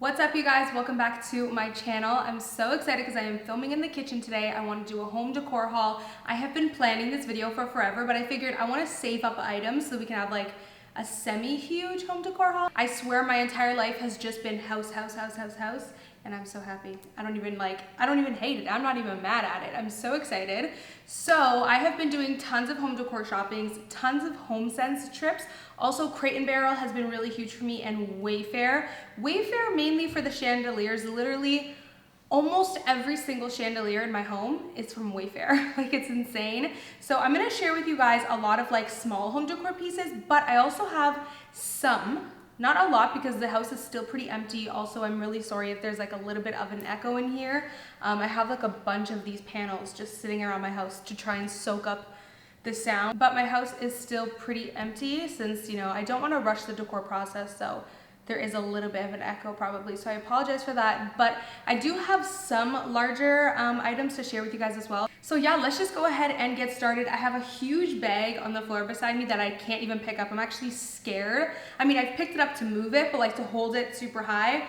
What's up, you guys? Welcome back to my channel. I'm so excited because I am filming in the kitchen today. I want to do a home decor haul. I have been planning this video for forever, but I figured I want to save up items so we can have like a semi-huge home decor haul. I swear my entire life has just been house, and I'm so happy. I don't even hate it. I'm not even mad at it. I'm so excited. So I have been doing tons of home decor shoppings, tons of HomeSense trips. Also, Crate & Barrel has been really huge for me, and Wayfair. Wayfair mainly for the chandeliers. Literally almost every single chandelier in my home is from Wayfair. Like, it's insane. So I'm gonna share with you guys a lot of like small home decor pieces, but I also have some, not a lot because the house is still pretty empty. Also, I'm really sorry if there's like a little bit of an echo in here. I have like a bunch of these panels just sitting around my house to try and soak up the sound, but my house is still pretty empty since, you know, I don't want to rush the decor process, so there is a little bit of an echo probably, so I apologize for that. But I do have some larger items to share with you guys as well. So yeah, let's just go ahead and get started. I have a huge bag on the floor beside me that I can't even pick up. I'm actually scared. I mean, I've picked it up to move it, but like to hold it super high,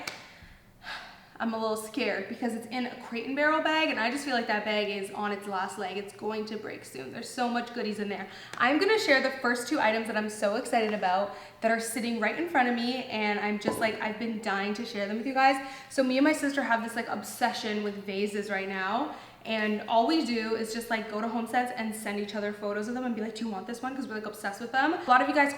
I'm a little scared because it's in a Crate & Barrel bag, and I just feel like that bag is on its last leg. It's going to break soon. There's so much goodies in there. I'm gonna share the first two items that I'm so excited about that are sitting right in front of me, and I'm just like, I've been dying to share them with you guys. So me and my sister have this like obsession with vases right now. And all we do is just like go to HomeSense and send each other photos of them and be like, do you want this one? Because we're like obsessed with them. A lot of you guys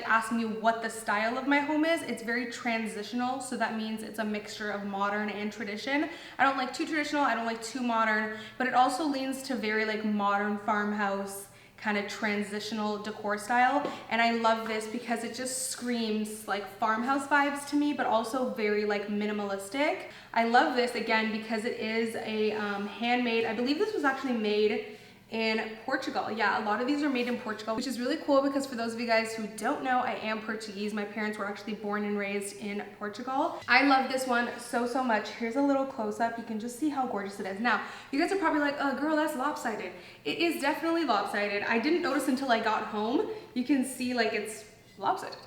ask me what the style of my home is. It's very transitional. So that means it's a mixture of modern and tradition. I don't like too traditional. I don't like too modern, but it also leans to very like modern farmhouse kind of transitional decor style. And I love this because it just screams like farmhouse vibes to me, but also very like minimalistic. I love this again because it is a handmade, I believe this was actually made in Portugal. Yeah, a lot of these are made in Portugal, which is really cool because for those of you guys who don't know, I am Portuguese. My parents were actually born and raised in Portugal. I love this one so much. Here's a little close-up. You can just see how gorgeous it is. Now, you guys are probably like, oh girl, that's lopsided. It is definitely lopsided. I didn't notice until I got home. You can see like it's lopsided.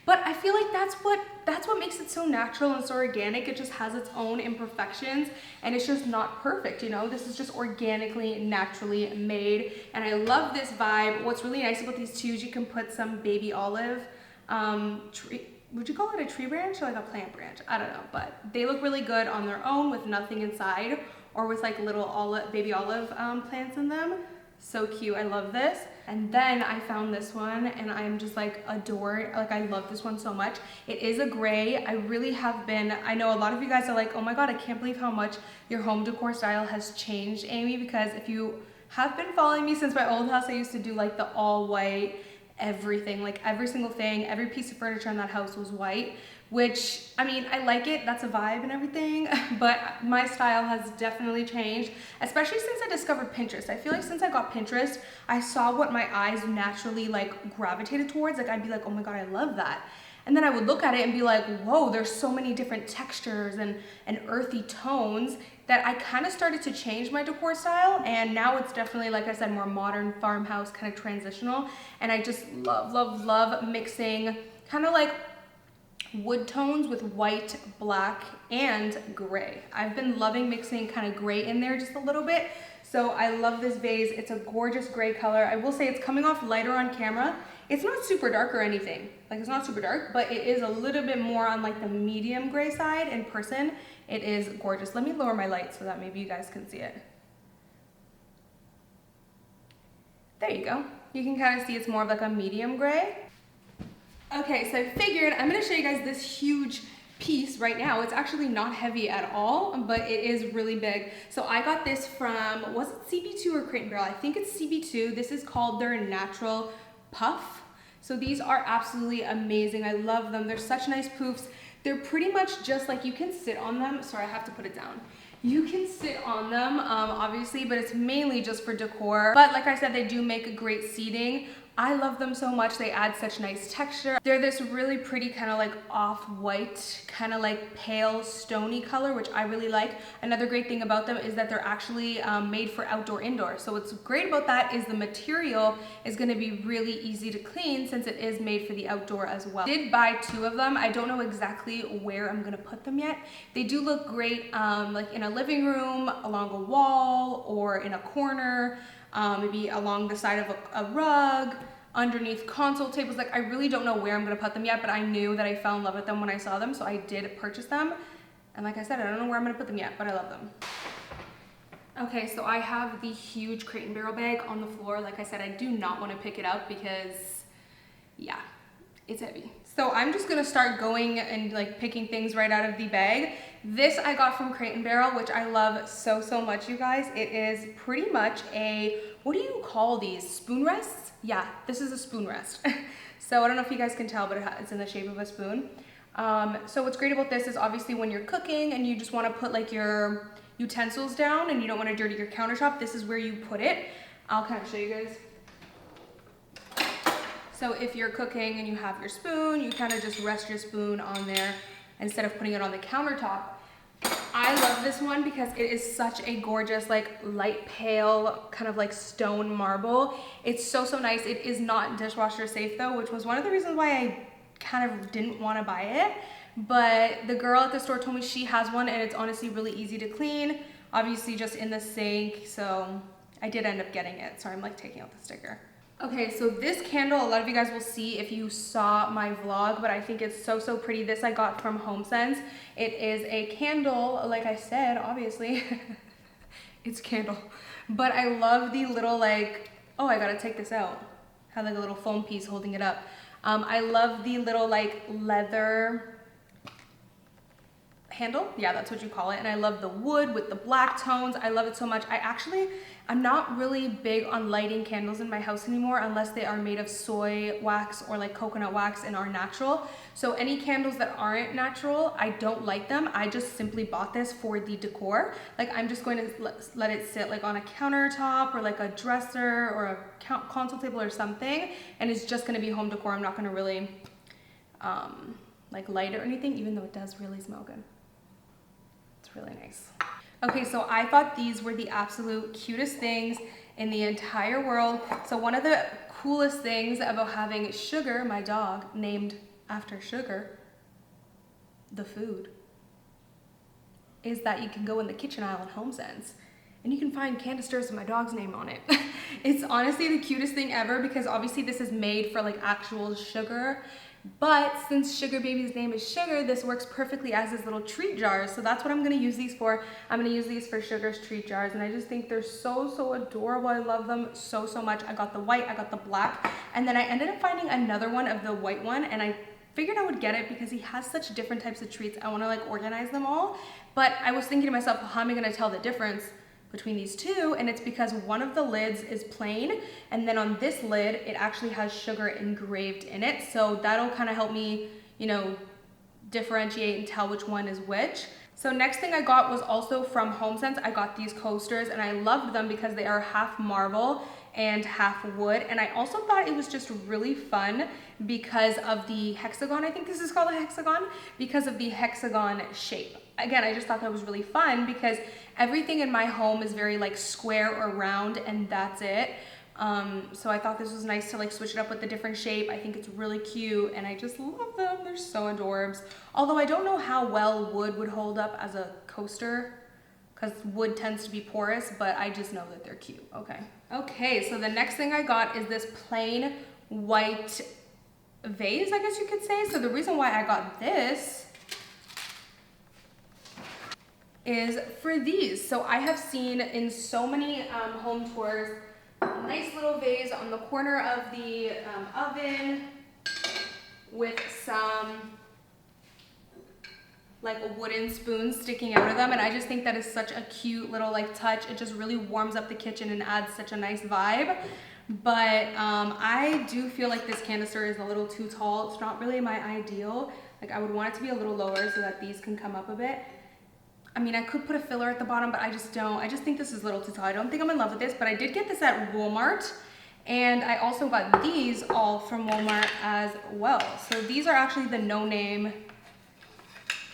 But I feel like that's what makes it so natural and so organic. It just has its own imperfections, and it's just not perfect, you know? This is just organically, naturally made, and I love this vibe. What's really nice about these two is you can put some baby olive tree. Would you call it a tree branch or like a plant branch? I don't know, but they look really good on their own with nothing inside, or with like little baby olive plants in them. So cute. I love this. And then I found this one, and I'm just like I love this one so much. It is a gray. I know a lot of you guys are like, oh my god, I can't believe how much your home decor style has changed, Amy, because if you have been following me since my old house, I used to do like the all white everything, like every single thing, every piece of furniture in that house was white, which, I mean, I like it, that's a vibe and everything, but my style has definitely changed, especially since I discovered Pinterest. I feel like since I got Pinterest, I saw what my eyes naturally like gravitated towards. Like, I'd be like, oh my god, I love that. And then I would look at it and be like, whoa, there's so many different textures and earthy tones that I kind of started to change my decor style. And now it's definitely, like I said, more modern farmhouse kind of transitional. And I just love mixing kind of like wood tones with white, black, and gray. I've been loving mixing kind of gray in there just a little bit. So I love this vase. It's a gorgeous gray color. I will say it's coming off lighter on camera. It's not super dark or anything. Like, it's not super dark, but it is a little bit more on like the medium gray side. In person, it is gorgeous. Let me lower my light so that maybe you guys can see it. There you go. You can kind of see it's more of like a medium gray. Okay, so I figured I'm gonna show you guys this huge piece right now. It's actually not heavy at all, but it is really big. So I got this from, was it CB2 or Crate & Barrel? I think it's CB2. This is called their natural puff. So these are absolutely amazing. I love them. They're such nice poofs. They're pretty much just like, you can sit on them. Sorry, I have to put it down. You can sit on them, obviously, but it's mainly just for decor. But like I said, they do make a great seating. I love them so much. They add such nice texture. They're this really pretty kind of like off-white, kind of like pale stony color, which I really like. Another great thing about them is that they're actually made for outdoor indoor. So what's great about that is the material is going to be really easy to clean since it is made for the outdoor as well. I did buy 2 of them. I don't know exactly where I'm going to put them yet. They do look great like in a living room, along a wall, or in a corner. Maybe along the side of a rug, underneath console tables. Like, I really don't know where I'm gonna put them yet, but I knew that I fell in love with them when I saw them, so I did purchase them. And like I said, I don't know where I'm gonna put them yet, but I love them. Okay, so I have the huge Crate and Barrel bag on the floor. Like I said, I do not want to pick it up because, yeah, it's heavy. So I'm just gonna start going and like picking things right out of the bag. This I got from Crate and Barrel, which I love so, so much, you guys. It is pretty much a, what do you call these? Spoon rests? Yeah, this is a spoon rest. So I don't know if you guys can tell, but it's in the shape of a spoon. So what's great about this is obviously when you're cooking and you just wanna put like your utensils down and you don't wanna dirty your countertop, this is where you put it. I'll kind of show you guys. So if you're cooking and you have your spoon, you kind of just rest your spoon on there instead of putting it on the countertop. I love this one because it is such a gorgeous, like light pale, kind of like stone marble. It's so, so nice. It is not dishwasher safe though, which was one of the reasons why I kind of didn't want to buy it. But the girl at the store told me she has one and it's honestly really easy to clean. Obviously just in the sink, so I did end up getting it. Sorry, I'm like taking out the sticker. Okay, so this candle, a lot of you guys will see if you saw my vlog, but I think it's so, so pretty. This I got from HomeSense. It is a candle, like I said, obviously, it's a candle. But I love the little like, oh, I gotta take this out. Had like a little foam piece holding it up. I love the little like leather handle. Yeah, that's what you call it. And I love the wood with the black tones. I love it so much. I'm not really big on lighting candles in my house anymore unless they are made of soy wax or like coconut wax and are natural. So any candles that aren't natural, I don't like them. I just simply bought this for the decor. Like I'm just going to let it sit like on a countertop or like a dresser or a console table or something. And it's just going to be home decor. I'm not going to really like light it or anything, even though it does really smell good. It's really nice. Okay, so I thought these were the absolute cutest things in the entire world. So one of the coolest things about having Sugar, my dog, named after Sugar, the food, is that you can go in the kitchen aisle at HomeSense and you can find canisters with my dog's name on it. It's honestly the cutest thing ever because obviously this is made for like actual sugar. But since Sugar Baby's name is Sugar, this works perfectly as his little treat jars. So that's what I'm gonna use these for. I'm gonna use these for Sugar's treat jars. And I just think they're so, so adorable. I love them so, so much. I got the white, I got the black. And then I ended up finding another one of the white one. And I figured I would get it because he has such different types of treats. I wanna like organize them all. But I was thinking to myself, well, how am I gonna tell the difference between these two? And it's because one of the lids is plain, and then on this lid it actually has sugar engraved in it, so that'll kind of help me, you know, differentiate and tell which one is which. So next thing I got was also from HomeSense. I got these coasters and I loved them because they are half marble and half wood, and I also thought it was just really fun because of the hexagon. I think this is called a hexagon because of the hexagon shape. Again, I just thought that was really fun because everything in my home is very like square or round and that's it. So I thought this was nice to like switch it up with a different shape. I think it's really cute and I just love them. They're so adorbs. Although I don't know how well wood would hold up as a coaster because wood tends to be porous, but I just know that they're cute. Okay, so the next thing I got is this plain white vase, I guess you could say. So the reason why I got this is for these. So I have seen in so many home tours, a nice little vase on the corner of the oven with some like wooden spoons sticking out of them, and I just think that is such a cute little like touch. It just really warms up the kitchen and adds such a nice vibe. But I do feel like this canister is a little too tall. It's not really my ideal. Like I would want it to be a little lower so that these can come up a bit. I mean, I could put a filler at the bottom, but I just don't. I just think this is a little too tall. I don't think I'm in love with this, but I did get this at Walmart. And I also got these all from Walmart as well. So these are actually the no-name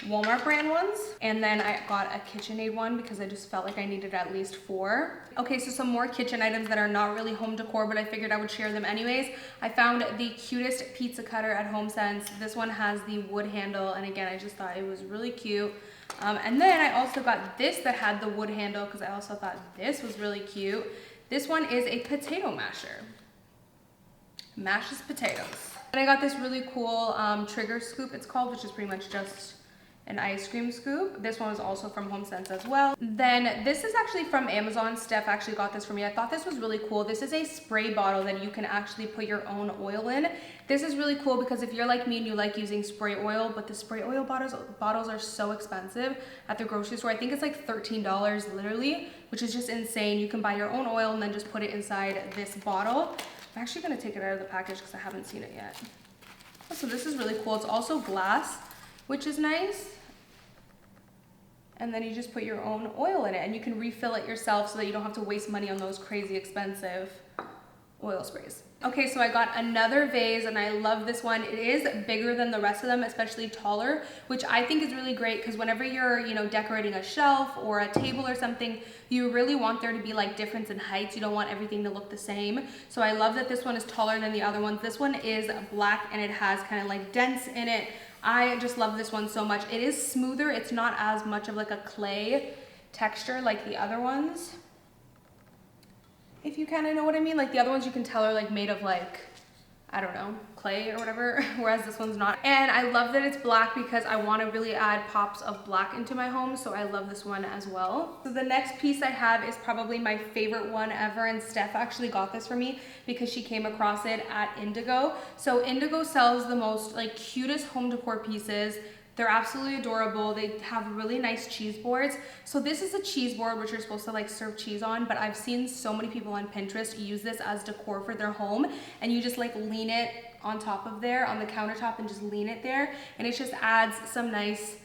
Walmart brand ones. And then I got a KitchenAid one because I just felt like I needed at least 4. Okay, so some more kitchen items that are not really home decor, but I figured I would share them anyways. I found the cutest pizza cutter at HomeSense. This one has the wood handle, and again, I just thought it was really cute. And then I also got this that had the wood handle because I also thought this was really cute. This one is a potato masher. Mashes potatoes. And I got this really cool trigger scoop, it's called, which is pretty much just an ice cream scoop. This one was also from HomeSense as well. Then this is actually from Amazon. Steph actually got this for me. I thought this was really cool. This is a spray bottle that you can actually put your own oil in. This is really cool because if you're like me and you like using spray oil, but the spray oil bottles are so expensive at the grocery store. I think it's like $13 literally, which is just insane. You can buy your own oil and then just put it inside this bottle. I'm actually gonna take it out of the package because I haven't seen it yet. So this is really cool. It's also glass, which is nice. And then you just put your own oil in it and you can refill it yourself so that you don't have to waste money on those crazy expensive oil sprays. Okay, so I got another vase and I love this one. It is bigger than the rest of them, especially taller, which I think is really great because whenever you're, decorating a shelf or a table or something, you really want there to be like difference in heights. You don't want everything to look the same. So I love that this one is taller than the other ones. This one is black and it has kind of like dents in it. I just love this one so much. It is smoother. It's not as much of like a clay texture like the other ones. If you kind of know what I mean. Like the other ones you can tell are like made of like, I don't know, clay or whatever, whereas this one's not. And I love that it's black because I want to really add pops of black into my home, so I love this one as well. So the next piece I have is probably my favorite one ever, and Steph actually got this for me because she came across it at Indigo. So Indigo sells the most like cutest home decor pieces. They're absolutely adorable. They have really nice cheese boards. So this is a cheese board which you're supposed to like serve cheese on, but I've seen so many people on Pinterest use this as decor for their home, and you just like lean it on top of there on the countertop and just lean it there, and it just adds some nice,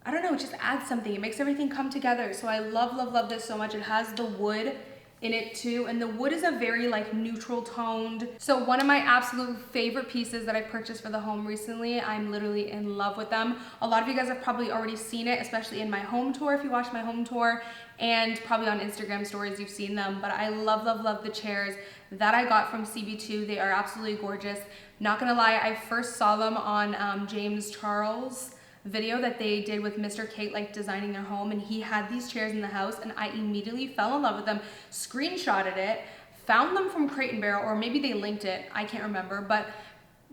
I don't know, it just adds something. It makes everything come together. So I love this so much. It has the wood in it too, and the wood is a very like neutral toned. So one of my absolute favorite pieces that I purchased for the home recently, I'm literally in love with them. A lot of you guys have probably already seen it, especially in my home tour if you watched my home tour, and probably on Instagram stories you've seen them, but I love the chairs that I got from CB2. They are absolutely gorgeous. Not gonna lie, I first saw them on James Charles' video that they did with Mr. Kate, like designing their home, and he had these chairs in the house and I immediately fell in love with them, screenshotted it, found them from Crate and Barrel, or maybe they linked it, I can't remember, but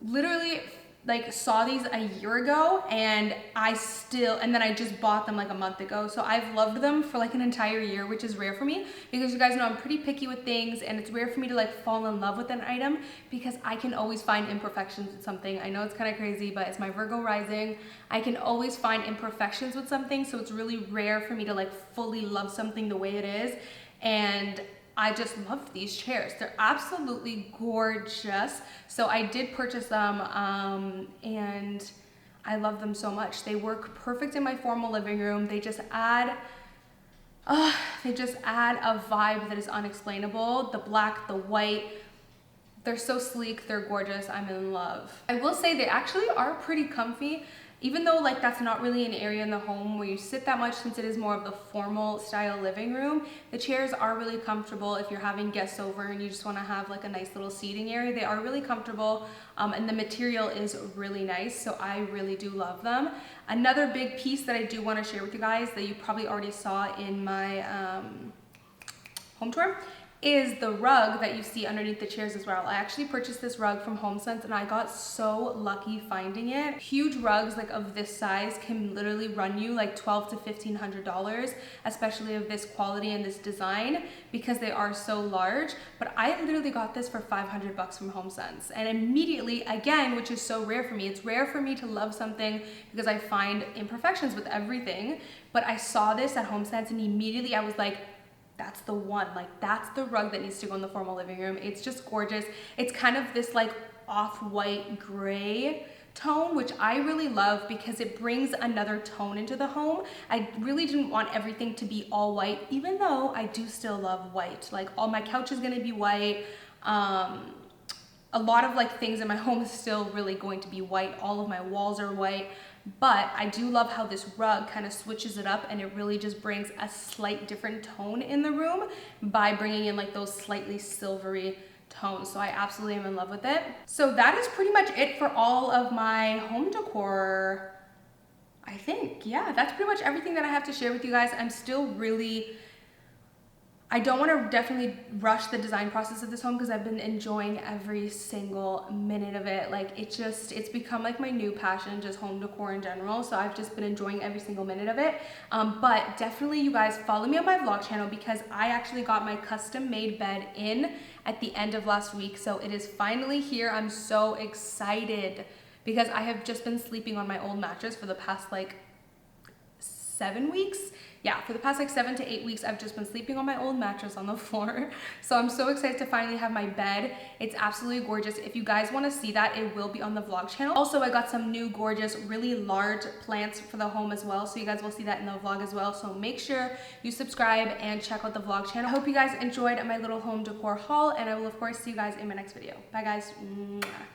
literally like saw these a year ago and then I just bought them like a month ago. So I've loved them for like an entire year, which is rare for me because you guys know I'm pretty picky with things, and it's rare for me to like fall in love with an item because I can always find imperfections with something. I know it's kind of crazy, but it's my Virgo rising. I can always find imperfections with something, so it's really rare for me to like fully love something the way it is. And I just love these chairs. They're absolutely gorgeous. So I did purchase them and I love them so much. They work perfect in my formal living room. They just add a vibe that is unexplainable. The black, the white, they're so sleek, they're gorgeous, I'm in love. I will say they actually are pretty comfy. Even though like that's not really an area in the home where you sit that much, since it is more of the formal style living room, the chairs are really comfortable if you're having guests over and you just want to have like a nice little seating area. They are really comfortable, and the material is really nice, so I really do love them. Another big piece that I do want to share with you guys that you probably already saw in my home tour is the rug that you see underneath the chairs as well. I actually purchased this rug from HomeSense and I got so lucky finding it. Huge rugs like of this size can literally run you like $1,200 to $1,500, especially of this quality and this design, because they are so large. But I literally got this for $500 from HomeSense, and immediately, again, which is so rare for me, it's rare for me to love something because I find imperfections with everything, but I saw this at HomeSense and immediately I was like, that's the one, like that's the rug that needs to go in the formal living room. It's just gorgeous. It's kind of this like off-white gray tone, which I really love because it brings another tone into the home. I really didn't want everything to be all white, even though I do still love white. Like all my couch is gonna be white. A lot of like things in my home is still really going to be white. All of my walls are white, but I do love how this rug kind of switches it up and it really just brings a slight different tone in the room by bringing in like those slightly silvery tones. So I absolutely am in love with it. So that is pretty much it for all of my home decor, I think. Yeah, that's pretty much everything that I have to share with you guys. I'm still really, I don't want to definitely rush the design process of this home because I've been enjoying every single minute of it. Like it's become like my new passion, just home decor in general. So I've just been enjoying every single minute of it. But definitely you guys follow me on my vlog channel because I actually got my custom made bed in at the end of last week. So it is finally here. I'm so excited because I have just been sleeping on my old mattress for the past like 7 weeks. Yeah, for the past like 7 to 8 weeks, I've just been sleeping on my old mattress on the floor. So I'm so excited to finally have my bed. It's absolutely gorgeous. If you guys want to see that, it will be on the vlog channel. Also, I got some new gorgeous, really large plants for the home as well. So you guys will see that in the vlog as well. So make sure you subscribe and check out the vlog channel. I hope you guys enjoyed my little home decor haul, and I will of course see you guys in my next video. Bye guys. Mwah.